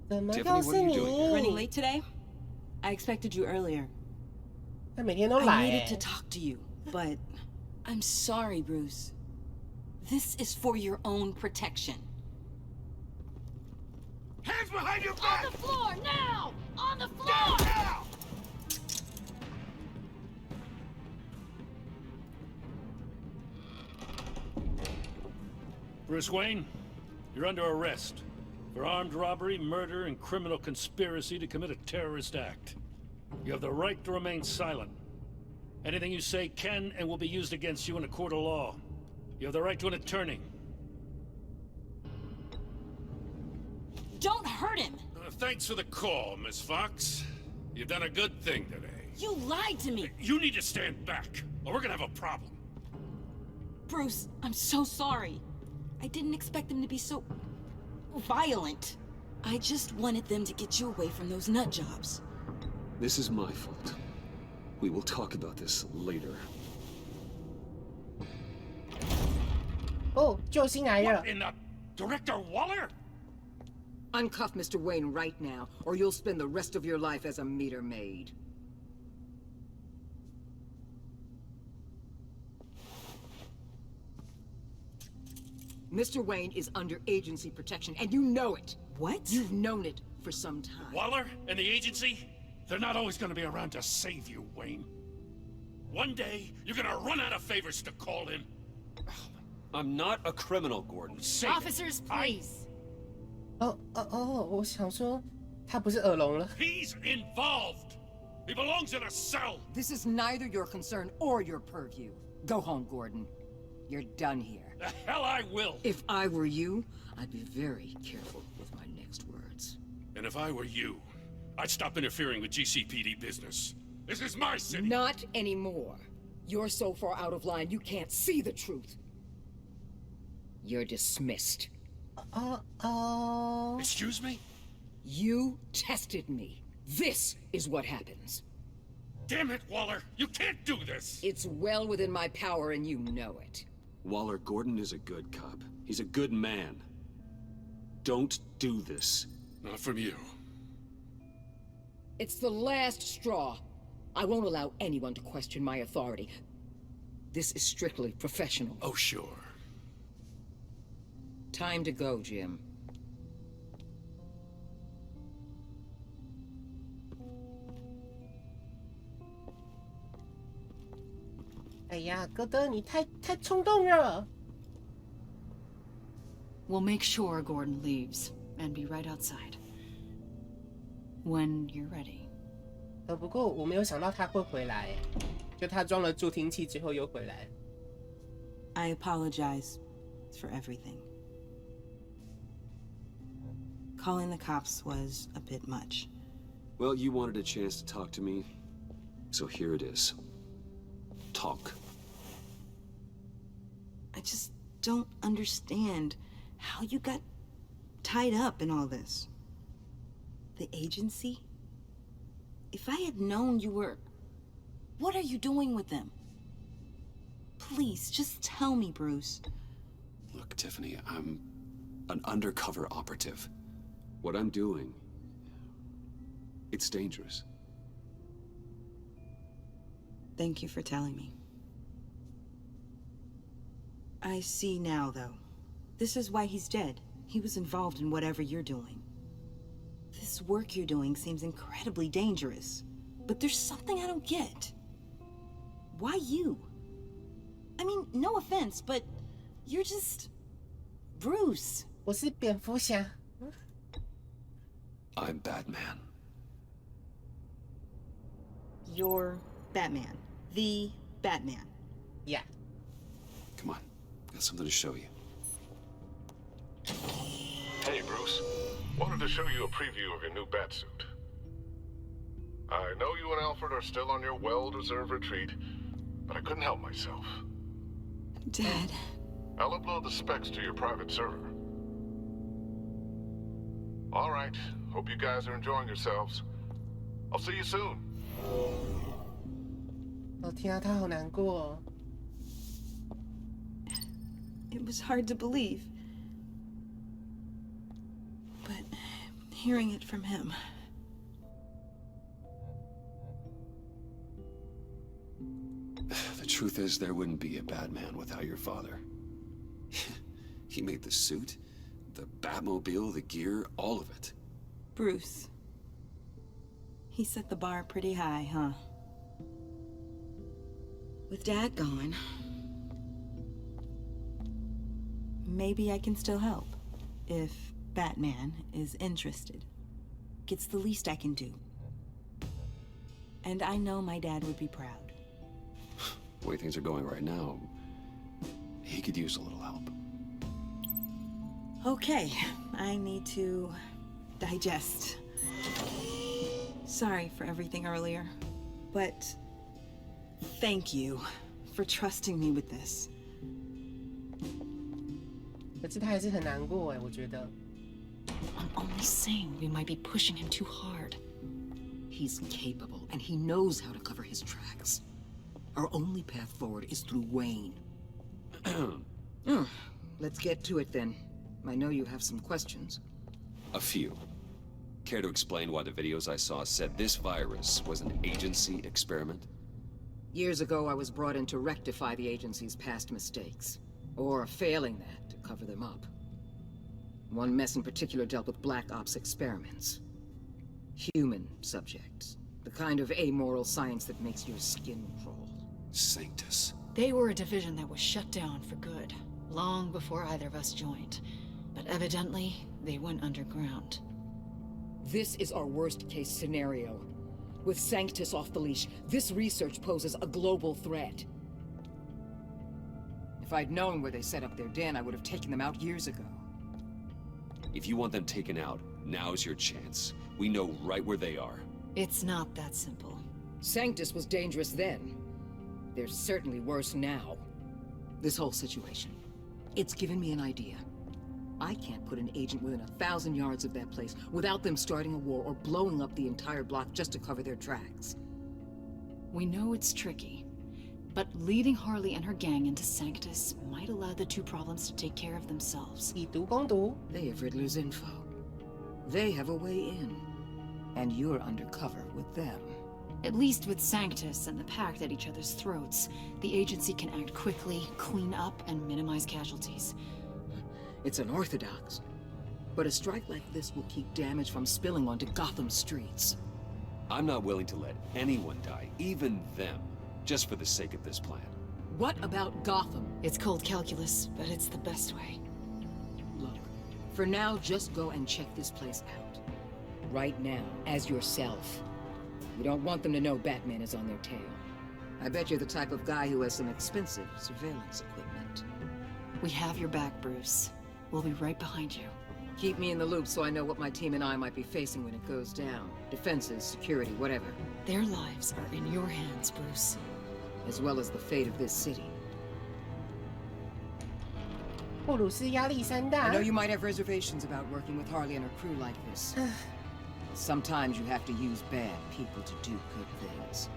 怎么 Tiffany, 又 what 是 are you doing? Running 你？ late today? I expected you earlier. 他每天都 I 来 needed to 哎。 talk to you, but I'm sorry, Bruce. This is for your own protection. Hands behind your back! On the floor, now! On the floor! Down now! Bruce Wayne, you're under arrest for armed robbery, murder, and criminal conspiracy to commit a terrorist act. You have the right to remain silent. Anything you say can and will be used against you in a court of law. You have the right to an attorney. Don't hurt him! Thanks for the call, Miss Fox. You've done a good thing today. You lied to me! You need to stand back, or we're gonna have a problem. Bruce, I'm so sorry. I didn't expect them to be so violent. I just wanted them to get you away from those nut jobs. This is my fault. We will talk about this later. 哦，救星来了 What！in the... Director Waller? Uncuff Mr. Wayne right now, or you'll spend the rest of your life as a meter maid. Mr. Wayne is under agency protection, and you know it. What? You've known it for some time. Waller and the agency? They're not always gonna be around to save you, Wayne. One day, you're gonna run out of favors to call in. I'm not a criminal, Gordon. Save it. Officers, please. 我想说他不是耳聋了。 He's involved. He belongs in a cell. This is neither your concern or your purview. Go home, Gordon. You're done here. The hell I will. If I were you, I'd be very careful with my next words. And if I were you, I'd stop interfering with GCPD business. This is my city. Not anymore. You're so far out of line you can't see the truth. You're dismissed. Excuse me? You tested me. This is what happens. Damn it, Waller. You can't do this. It's well within my power and you know it. Waller, Gordon is a good cop. He's a good man. Don't do this. Not from you. It's the last straw. I won't allow anyone to question my authority. This is strictly professional. Oh, sure. Time to go, Jim. 哎呀，哥德，你太冲动了。 We'll make sure Gordon leaves and be right outside. When you're ready. 不过我没有想到他会回来，就他装了助听器之后又回来。 I apologize for everything. Calling the cops was a bit much. Well, you wanted a chance to talk to me, so here it is. Talk. I just don't understand how you got tied up in all this. The agency? If I had known you were... What are you doing with them? Please, just tell me, Bruce. Look, Tiffany, I'm an undercover operative. What I'm doing, it's dangerous. Thank you for telling me. I see now, though. This is why he's dead. He was involved in whatever you're doing. This work you're doing seems incredibly dangerous. But there's something I don't get. Why you? I mean, no offense, but you're just... Bruce. 我是蝙蝠侠。 I'm Batman. You're Batman. The Batman. Yeah. Come on, got something to show you. Hey, Bruce. Wanted to show you a preview of your new batsuit. I know you and Alfred are still on your well-deserved retreat, but I couldn't help myself. Dad. I'll upload the specs to your private server. All right. Hope you guys are enjoying yourselves. I'll see you soon. 哦天啊，他好难过哦。 It was hard to believe. But hearing it from him. The truth is, there wouldn't be a Batman without your father. He made the suit, the Batmobile, the gear, all of it. Bruce. He set the bar pretty high, huh? With Dad gone, maybe I can still help. If Batman is interested. It's the least I can do. And I know my dad would be proud. The way things are going right now, he could use a little help. Okay, I need to digest. Sorry for everything earlier, but thank you for trusting me with this. 可是他还是很难过哎，我觉得。I'm only saying we might be pushing him too hard. He's capable, and he knows how to cover his tracks. Our only path forward is through Wayne. Let's get to it then. I know you have some questions. A few. Care to explain why the videos I saw said this virus was an agency experiment? Years ago, I was brought in to rectify the agency's past mistakes. Or failing that, to cover them up. One mess in particular dealt with Black Ops experiments. Human subjects. The kind of amoral science that makes your skin crawl. Sanctus. They were a division that was shut down for good, long before either of us joined. But evidently, they went underground. This is our worst-case scenario. With Sanctus off the leash, this research poses a global threat. If I'd known where they set up their den, I would have taken them out years ago. If you want them taken out, now's your chance. We know right where they are. It's not that simple. Sanctus was dangerous then. They're certainly worse now. This whole situation, it's given me an idea. I can't put an agent within 1,000 yards of that place without them starting a war or blowing up the entire block just to cover their tracks. We know it's tricky, but leading Harley and her gang into Sanctus might allow the two problems to take care of themselves. 以毒攻毒。 They have Riddler's info. They have a way in. And you're undercover with them. At least with Sanctus and the Pact at each other's throats, the agency can act quickly, clean up, and minimize casualties. It's unorthodox. But a strike like this will keep damage from spilling onto Gotham streets. I'm not willing to let anyone die, even them, just for the sake of this plan. What about Gotham? It's cold calculus, but it's the best way. Look, for now, just go and check this place out. Right now, as yourself. You don't want them to know Batman is on their tail. I bet you're the type of guy who has some expensive surveillance equipment. We have your back, Bruce. We'll be right behind you. Keep me in the loop so I know what my team and I might be facing when it goes down. Defenses, security, whatever. Their lives are in your hands, Bruce. As well as the fate of this city. 布鲁斯压力山大。 I know you might have reservations about working with Harley and her crew like this. Sometimes you have to use bad people to do good things.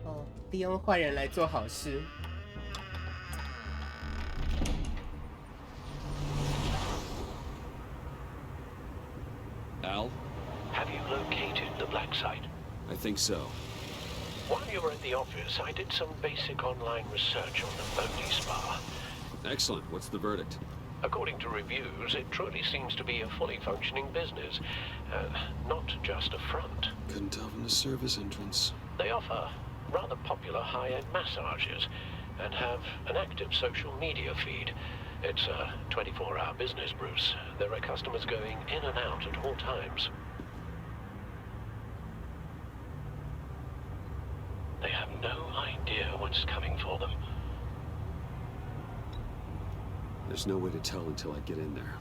哦，利用坏人来做好事。 Al? Have you located the black site? I think so. While you were at the office, I did some basic online research on the Bodhi Spa. Excellent. What's the verdict? According to reviews, it truly seems to be a fully functioning business, not just a front. Couldn't tell from the service entrance. They offer rather popular high-end massages and have an active social media feed. It's a 24-hour business, Bruce. There are customers going in and out at all times. They have no idea what's coming for them. There's no way to tell until I get in there.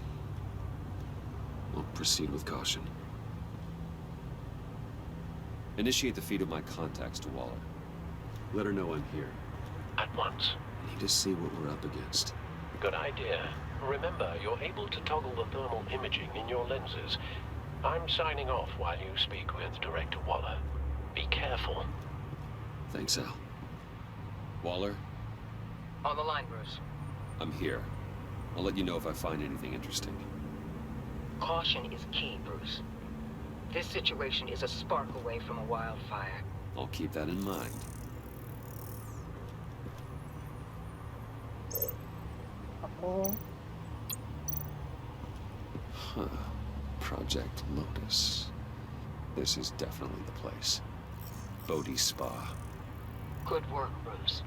I'll proceed with caution. Initiate the feed of my contacts to Waller. Let her know I'm here. At once. Need to see what we're up against. Good idea. Remember, you're able to toggle the thermal imaging in your lenses. I'm signing off while you speak with Director Waller. Be careful. Thanks, Al. Waller? On the line, Bruce. I'm here. I'll let you know if I find anything interesting. Caution is key, Bruce. This situation is a spark away from a wildfire. I'll keep that in mind. Oh. Huh. Project Lotus. This is definitely the place. Bodhi Spa. Good work, Bruce.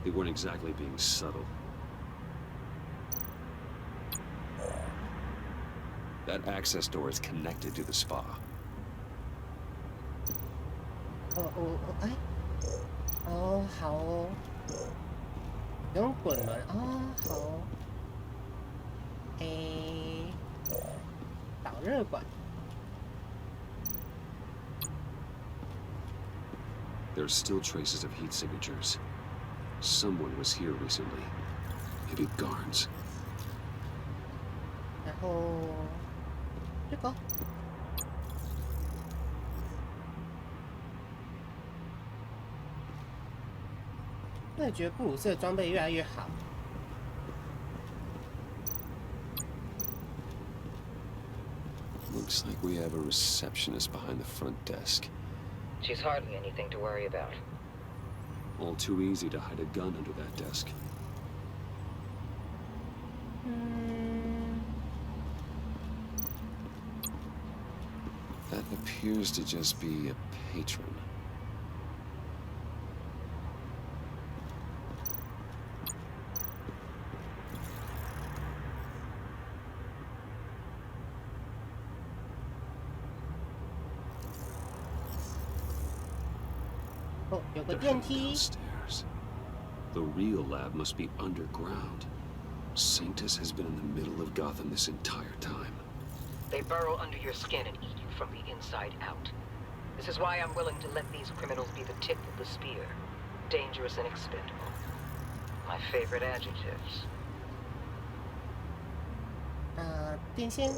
They weren't exactly being subtle. That access door is connected to the spa. 哎，哦，好哦，不用滚轮哦，好哦，导热管。There's still traces of heat signatures. Someone was here recently. Maybe guards. 然后这个。我也觉得布鲁斯的装备越来越好。Looks like we have a receptionist behind the front desk. She's hardly anything to worry about. All too easy to hide a gun under that desk. That appears to just be a patron. Oh, 有个 They're 电 heading 梯。 downstairs. The real lab must be underground. Sanctus has been in the middle of Gotham this entire time. They burrow under your skin and eat you from the inside out. This is why I'm willing to let these criminals be the tip of the spear. Dangerous and expendable. My favorite adjectives. 电线。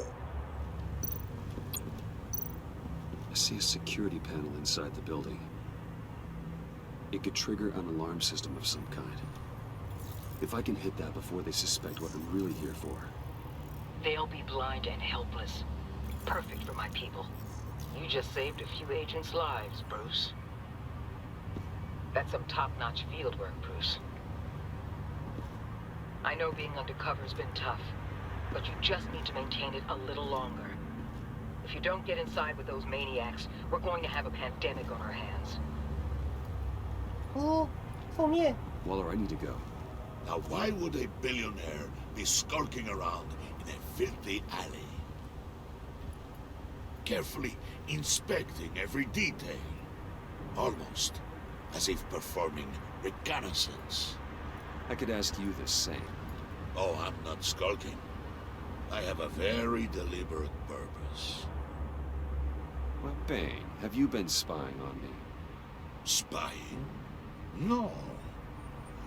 I see a security panel inside the building. It could trigger an alarm system of some kind. If I can hit that before they suspect what I'm really here for. They'll be blind and helpless. Perfect for my people. You just saved a few agents' lives, Bruce. That's some top-notch field work, Bruce. I know being undercover's been tough, but you just need to maintain it a little longer. If you don't get inside with those maniacs, we're going to have a pandemic on our hands. 哦，后面。 Waller, I need to go. Now why would a billionaire be skulking around in a filthy alley? Carefully inspecting every detail. Almost as if performing reconnaissance. I could ask you the same. Oh, I'm not skulking. I have a very deliberate purpose. Well, Bane, have you been spying on me? Spying? No.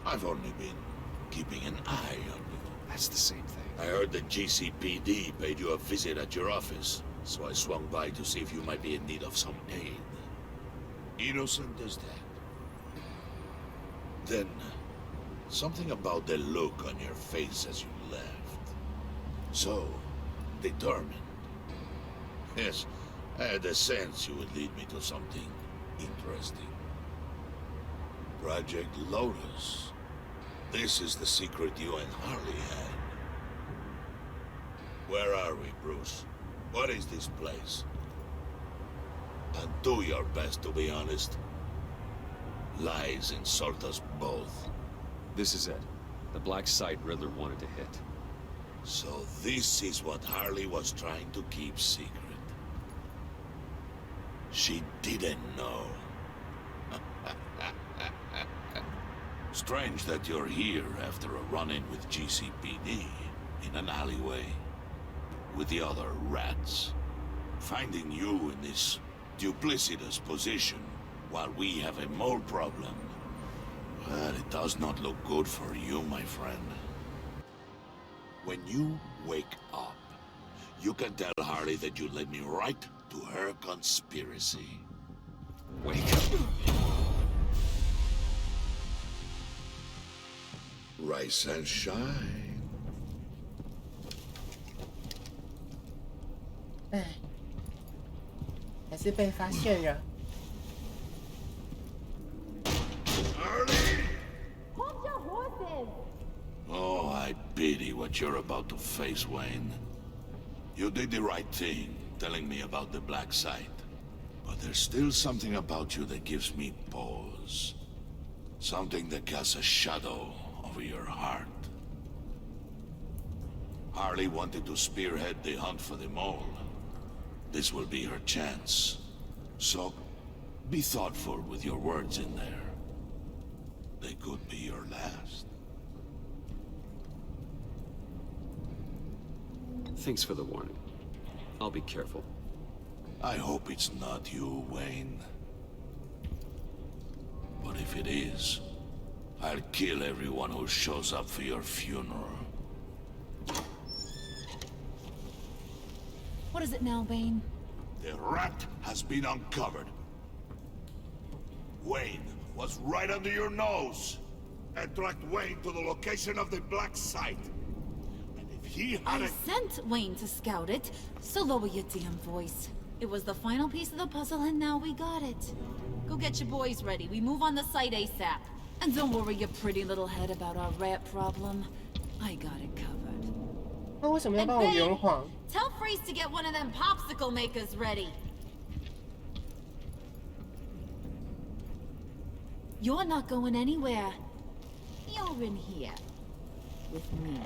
I've only been keeping an eye on you. That's the same thing. I heard the GCPD paid you a visit at your office, so I swung by to see if you might be in need of some aid. Innocent as that. Then, something about the look on your face as you left. So, determined. Yes, I had a sense you would lead me to something interesting. Project Lotus. This is the secret you and Harley had. Where are we, Bruce? What is this place? And do your best to be honest. Lies insult us both. This is it. The black site Riddler wanted to hit. So this is what Harley was trying to keep secret. She didn't know. Strange that you're here after a run-in with GCPD in an alleyway with the other rats. Finding you in this duplicitous position while we have a mole problem. Well, it does not look good for you, my friend. When you wake up, you can tell Harley that you led me right to her conspiracy. Wake up. Rise and shine. 唉，还是被发现了。Hold your horses! Oh, I pity what you're about to face, Wayne. You did the right thing, telling me about the black site. But there's still something about you that gives me pause. Something that casts a shadow over your heart. Harley wanted to spearhead the hunt for the mole. This will be her chance. So, be thoughtful with your words in there. They could be your last. Thanks for the warning. I'll be careful. I hope it's not you, Wayne. But if it is, I'll kill everyone who shows up for your funeral. What is it now, Wayne? The rat has been uncovered. Wayne was right under your nose. And tracked Wayne to the location of the black site. And if he had I sent Wayne to scout it, so lower your damn voice. It was the final piece of the puzzle, and now we got it. Go get your boys ready. We move on the site ASAP. And don't worry your pretty little head about our rat problem. I got it covered. 那为什么要帮我圆谎？ Tell Freeze to get one of them popsicle makers ready. You're not going anywhere. You're in here. With me.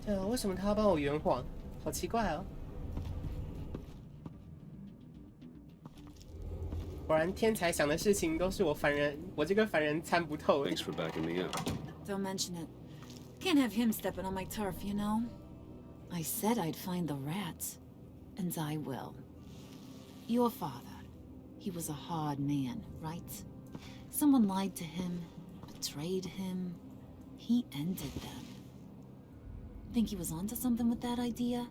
对啊，为什么他要帮我圆谎？好奇怪哦。果然天才想的事情都是我这个凡人参不透。 Thanks for backing me up. Don't mention it. Can't have him stepping on my turf, you know? I said I'd find the rats. And I will. Your father. He was a hard man, right? Someone lied to him, betrayed him. He ended them. Think he was onto something with that idea?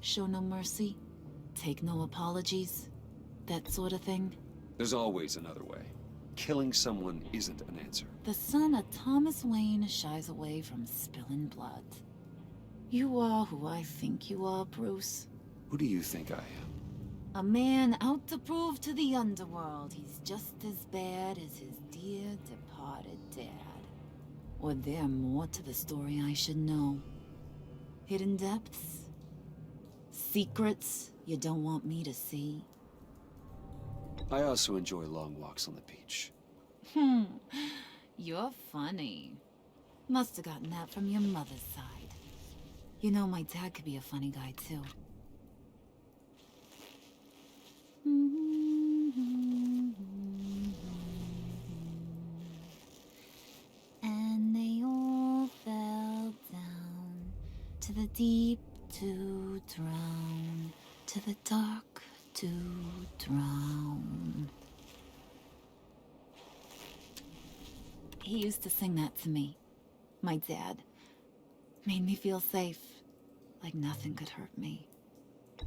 Show no mercy? Take no apologies? That sort of thing? There's always another way. Killing someone isn't an answer. The son of Thomas Wayne shies away from spilling blood. You are who I think you are, Bruce. Who do you think I am? A man out to prove to the underworld he's just as bad as his dear departed dad. Or there more to the story I should know? Hidden depths? Secrets you don't want me to see? I also enjoy long walks on the beach. You're funny. Must have gotten that from your mother's side. You know, my dad could be a funny guy, too. And they all fell down to the deep to drown, to the dark to drown. He used to sing that to me. My dad. Made me feel safe. Like nothing could hurt me.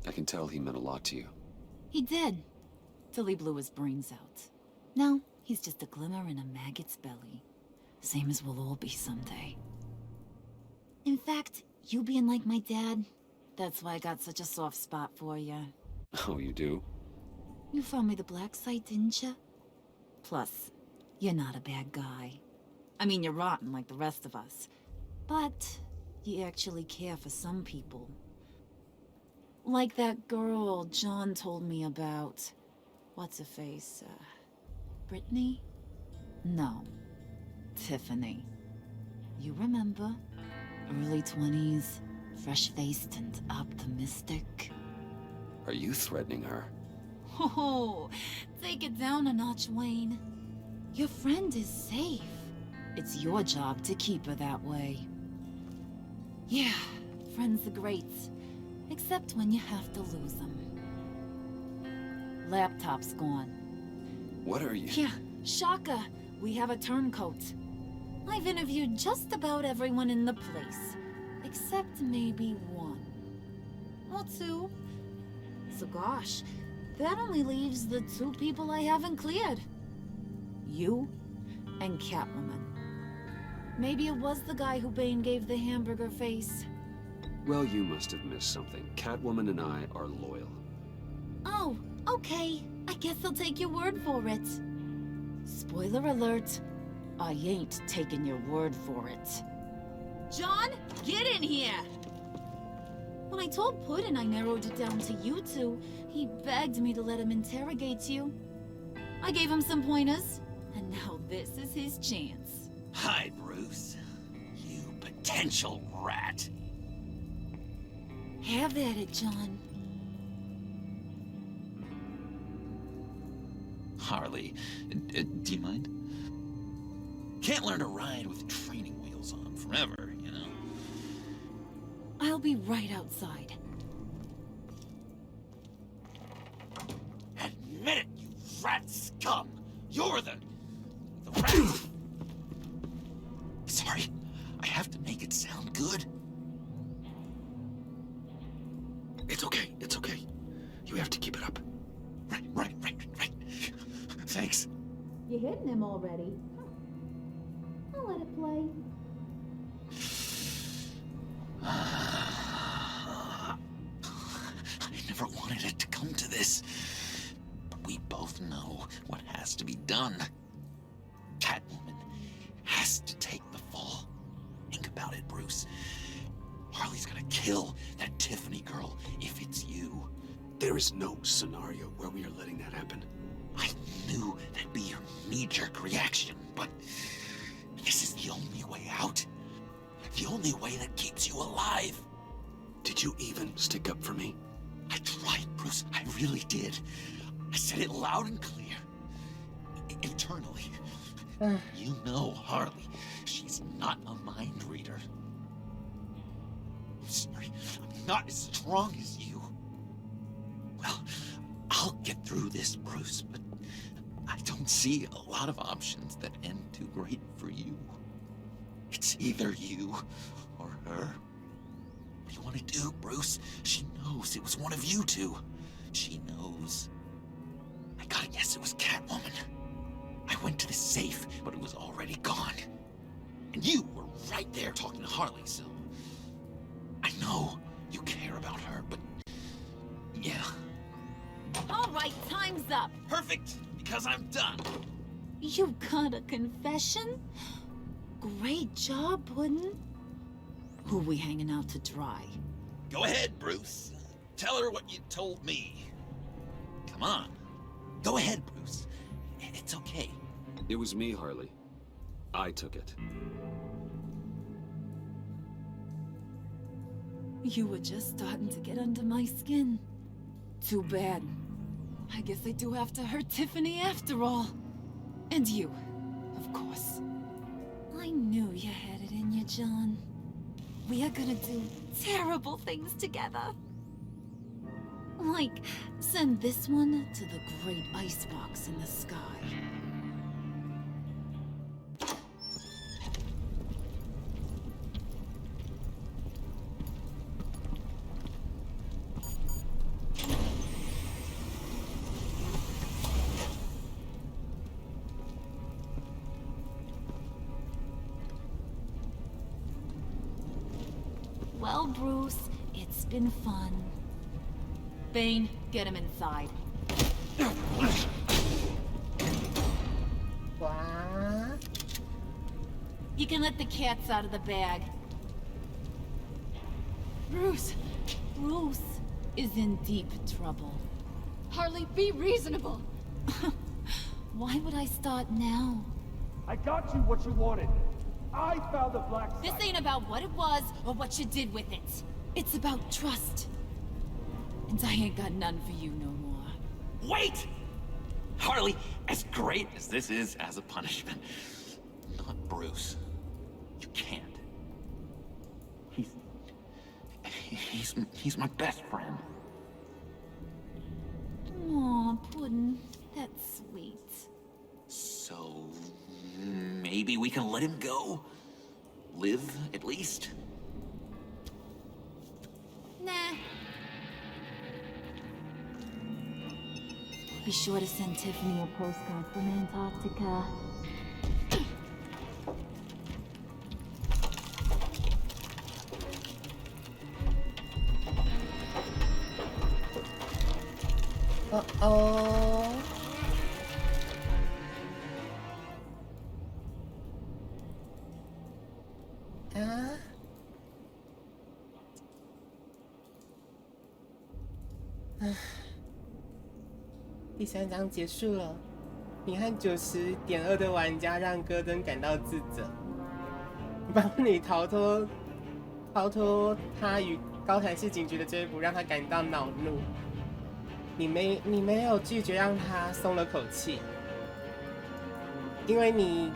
I can tell he meant a lot to you. He did. Till he blew his brains out. Now, he's just a glimmer in a maggot's belly. Same as we'll all be someday. In fact, you being like my dad, that's why I got such a soft spot for you. Oh, you do? You found me the black site, didn't you? Plus, you're not a bad guy. I mean, you're rotten like the rest of us. But you actually care for some people. Like that girl John told me about. What's her face? Brittany? No. Tiffany. You remember? Early 20s, fresh-faced and optimistic. Are you threatening her? Oh, take it down a notch, Wayne. Your friend is safe. It's your job to keep her that way. Yeah, friends are great. Except when you have to lose them. Laptop's gone. What are you? Yeah, shocker. We have a turncoat. I've interviewed just about everyone in the place. Except maybe one. Or two. So gosh, that only leaves the two people I haven't cleared. You and Catwoman. Maybe it was the guy who Bane gave the hamburger face. Well, you must have missed something. Catwoman and I are loyal. Oh, okay. I guess I'll take your word for it. Spoiler alert. I ain't taking your word for it. John, get in here! When I told Puddin' I narrowed it down to you two, he begged me to let him interrogate you. I gave him some pointers, and now this is his chance. Hi, Bruce. You potential rat. Have at it, John. Harley, do you mind? Can't learn to ride with training wheels on forever, you know? I'll be right outside. Admit it, you rat scum! You're the rat! Sorry, I have to make it sound good. It's okay, it's okay. You have to keep it up. Right. Thanks. You're hitting him already. I'll let it play. I never wanted it to come to this. But we both know what has to be done. Catwoman has to take the fall. Think about it, Bruce. Harley's gonna kill that Tiffany girl if it's you. There is no scenario where we are letting that happen. I knew that'd be your knee-jerk reaction, but this is the only way out. The only way that keeps you alive. Did you even stick up for me? I tried, Bruce. I really did. I said it loud and clear. Internally. You know Harley. She's not a mind reader. I'm sorry. I'm not as strong as you. Well, I'll get through this, Bruce, but I don't see a lot of options that end too great for you. It's either you or her. What do you want to do, Bruce? She knows it was one of you two. She knows. I gotta guess it was Catwoman. I went to the safe, but it was already gone. And you were right there talking to Harley, so... I know you care about her, but... yeah. All right, time's up. Perfect, because I'm done. You got a confession? Great job, Puddin'. Who we hanging out to dry? Go ahead, Bruce. Tell her what you told me. Come on. Go ahead, Bruce. It's okay. It was me, Harley. I took it. You were just starting to get under my skin. Too bad. I guess I do have to hurt Tiffany after all. And you, of course. I knew you had it in you, John. We are gonna do terrible things together. Like, send this one to the great icebox in the sky. Well, Bruce, it's been fun. Bane, get him inside. What? You can let the cats out of the bag. Bruce is in deep trouble. Harley, be reasonable. Why would I start now? I got you what you wanted. I found the black site. This ain't about what it was or what you did with it. It's about trust. And I ain't got none for you no more. Wait! Harley, as great as this is as a punishment, not Bruce. You can't. He's my best friend. Aw, Puddin', that's sweet. So, maybe we can let him go? Live, at least? Nah. Be sure to send Tiffany a postcard from Antarctica. 哦，啊，第3章结束了。你和90.2的玩家让戈登感到自责，帮你逃脱他与高谭市警局的追捕，让他感到恼怒。你没有拒绝，让他松了口气，因为你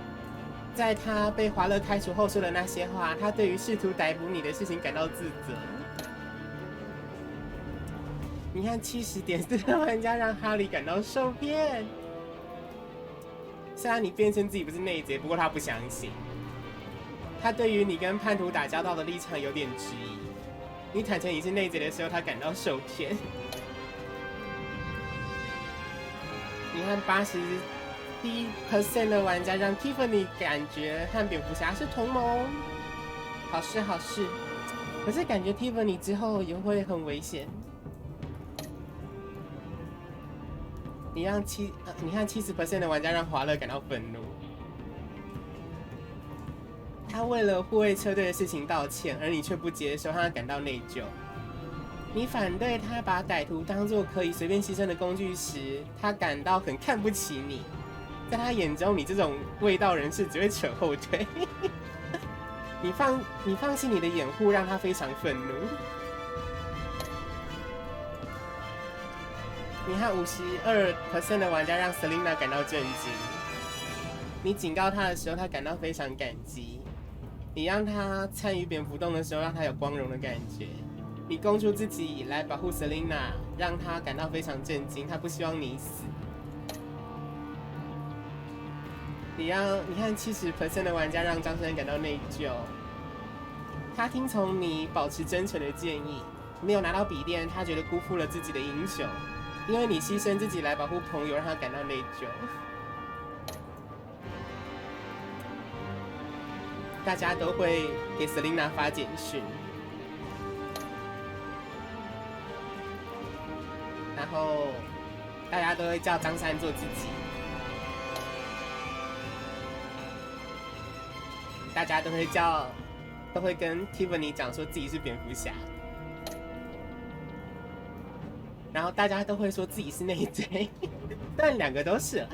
在他被华勒开除后说的那些话，他对于试图逮捕你的事情感到自责。你看70.4的玩家让哈利感到受骗，虽然你辩称自己不是内贼，不过他不相信。他对于你跟叛徒打交道的立场有点质疑。你坦诚你是内贼的时候，他感到受骗。你和81% 的玩家让 Tiffany 感觉和蝙蝠侠是同盟，好事好事。可是感觉 Tiffany 之后也会很危险。你和70% 的玩家让华勒感到愤怒。他为了护卫车队的事情道歉，而你却不接受，让他感到内疚。你反对他把歹徒当作可以随便牺牲的工具时，他感到很看不起你。在他眼中，你这种卫道人士只会扯后腿。你放弃你的掩护，让他非常愤怒。你和52% 的玩家让 Selina 感到震惊。你警告他的时候，他感到非常感激。你让他参与蝙蝠洞的时候，让他有光荣的感觉。你供出自己来保护 Selina， 让他感到非常震惊。他不希望你死。你和70% 的玩家让张生感到内疚。他听从你保持真诚的建议，没有拿到笔电，他觉得辜负了自己的英雄。因为你牺牲自己来保护朋友，让他感到内疚。大家都会给 Selina 发简讯，然后大家都会叫张三做自己，大家都会跟 Tiffany 讲说自己是蝙蝠侠。然后大家都会说自己是内贼，但2个都是。